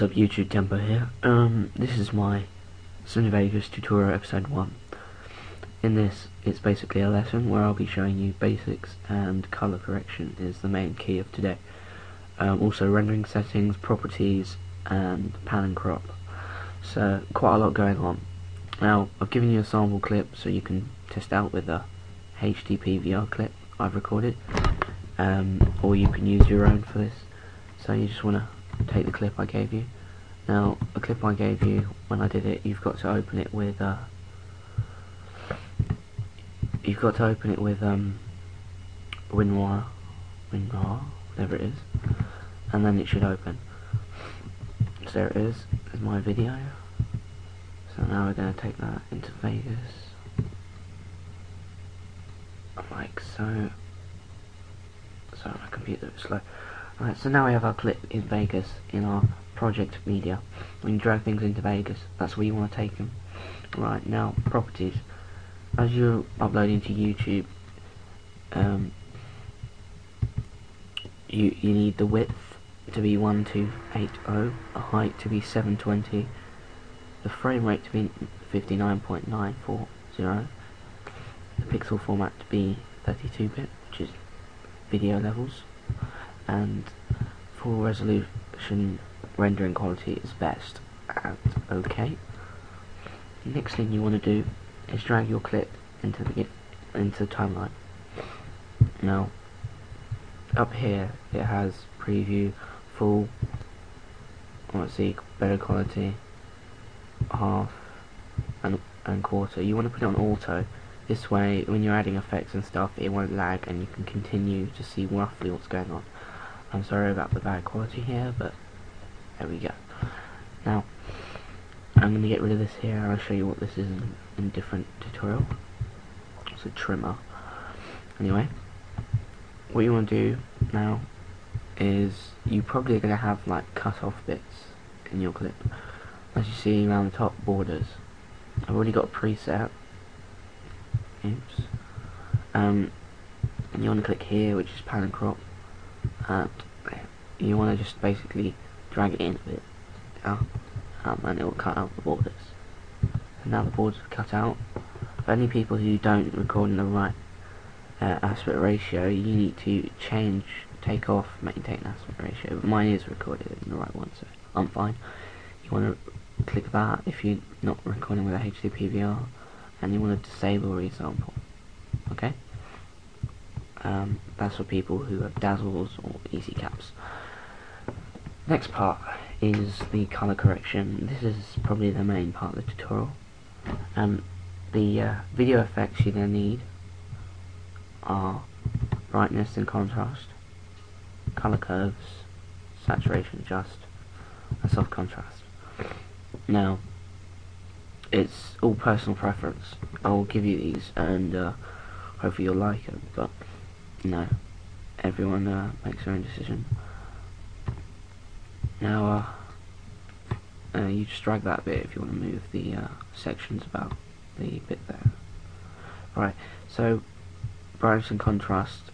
What's up YouTube, Tempo here. This is my Sony Vegas tutorial episode 1. In this, it's basically a lesson where I'll be showing you basics, and colour correction is the main key of today. Also rendering settings, properties, and pan and crop. So quite a lot going on. Now I've given you a sample clip so you can test out with a HDP VR clip I've recorded, or you can use your own for this. So you just want to take the clip I gave you. Now the clip I gave you, when I did it, you've got to open it with WinRAR, whatever it is, and then it should open. So there it is. There's my video. So now we're going to take that into Vegas, like so. Sorry, my computer is slow. Alright, so now we have our clip in Vegas in our project media. When you drag things into Vegas, that's where you want to take them. Right, now properties. As you're uploading to YouTube, you need the width to be 1280, the height to be 720, the frame rate to be 59.940, the pixel format to be 32-bit, which is video levels, and full resolution rendering quality is best at OK. Next thing you want to do is drag your clip into the timeline. Now up here it has preview, full, let's see, better quality, half, and quarter. You want to put it on auto. This way when you're adding effects and stuff, it won't lag and you can continue to see roughly what's going on. I'm sorry about the bad quality here, but there we go. Now I'm going to get rid of this here and I'll show you what this is in a different tutorial. It's a trimmer. Anyway, what you want to do now is, you probably are going to have like cut off bits in your clip, as you see around the top borders. I've already got a preset. Oops. And you want to click here, which is pan and crop, and you want to just basically drag it in a bit, and it will cut out the borders. And now the borders are cut out. For any people who don't record in the right aspect ratio, you need to take off maintain aspect ratio, but mine is recorded in the right one, so I'm fine. You want to click that if you're not recording with a HDP VR, and you want to disable resample. Okay? That's for people who have dazzles or easy caps. Next part is the color correction. This is probably the main part of the tutorial. The video effects you're going to need are brightness and contrast, color curves, saturation adjust, and soft contrast. Now it's all personal preference. I'll give you these and hopefully you'll like them, but everyone makes their own decision. Now you just drag that bit if you want to move the sections about the bit there. Right, so brightness and contrast.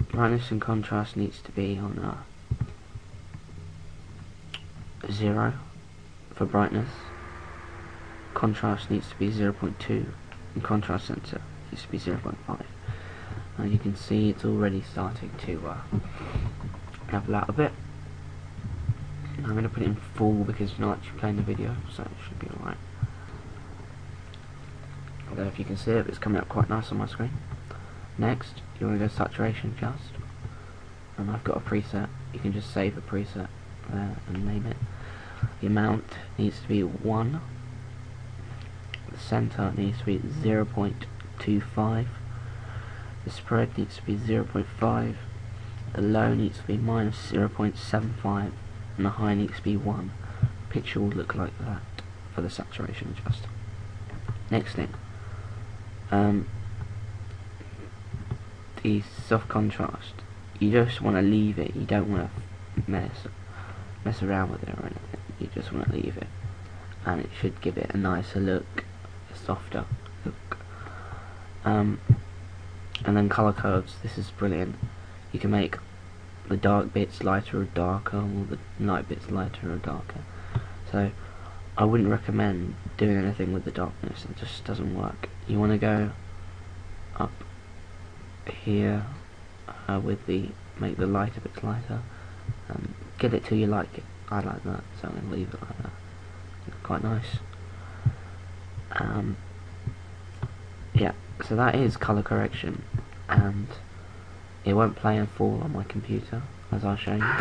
Brightness and contrast needs to be on 0 for brightness. Contrast needs to be 0.2, and contrast sensor needs to be 0.5. You can see it's already starting to level out a bit. I'm going to put it in full because you're not actually playing the video, so it should be alright. I don't know if you can see it, but it's coming up quite nice on my screen. Next, you want to go saturation adjust, and I've got a preset. You can just save a preset there and name it. The amount needs to be 1. The center needs to be 0.25. The spread needs to be 0.5. The low needs to be minus 0.75, and the high needs to be 1. Picture will look like that for the saturation adjust. Next thing, the soft contrast. You just want to leave it. You don't want to mess around with it or anything. You just want to leave it, and it should give it a nicer look, a softer look. And then color curves. This is brilliant. You can make the dark bits lighter or darker, or the light bits lighter or darker. So I wouldn't recommend doing anything with the darkness. It just doesn't work. You want to go up here with make the lighter bits lighter. Get it till you like it. I like that, so I'm going to leave it like that. It's quite nice. Yeah, so that is colour correction, and it won't play in full on my computer, as I'll show you. Yeah,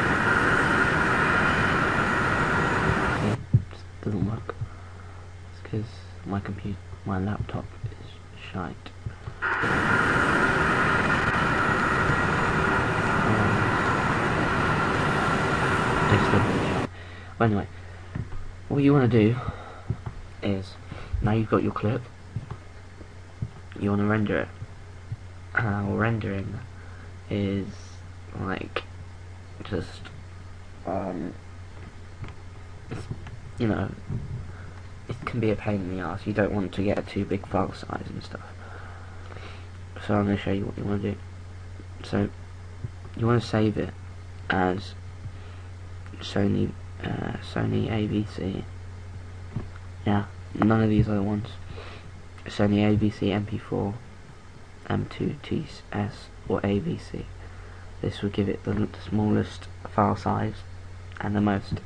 it just doesn't work. It's because my laptop is shite. But anyway, what you want to do is, now you've got your clip, you want to render it. Rendering is like just you know, it can be a pain in the ass. You don't want to get a too big file size and stuff. So I'm going to show you what you want to do. So you want to save it as Sony AVC. Yeah, none of these other ones. Sony AVC MP4, M2TS, or AVC. This will give it the smallest file size and the most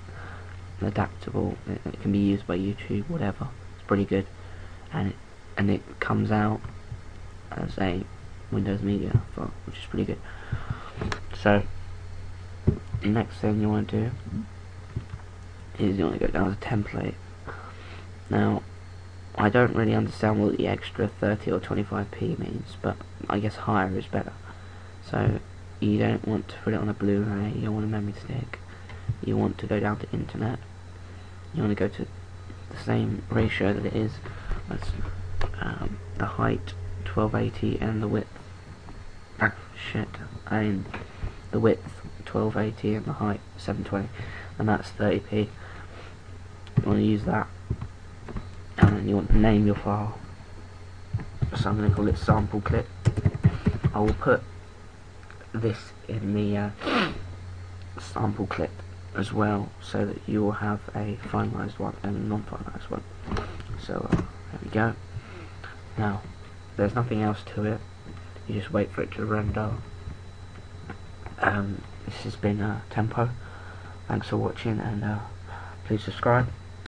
adaptable. It can be used by YouTube, whatever. It's pretty good, and it comes out as a Windows Media file, which is pretty good. So the next thing you want to do is you want to go down to template. Now, I don't really understand what the extra 30 or 25p means, but I guess higher is better. So you don't want to put it on a Blu-ray, you don't want a memory stick, you want to go down to internet, you want to go to the same ratio that it is. That's the height 1280 and the width, the width 1280 and the height 720, and that's 30p. You want to use that, and then you want to name your file. So I'm going to call it sample clip. I will put this in the sample clip as well, so that you will have a finalized one and a non-finalized one. So there we go. Now there's nothing else to it. You just wait for it to render. This has been Tempo. Thanks for watching, and please subscribe.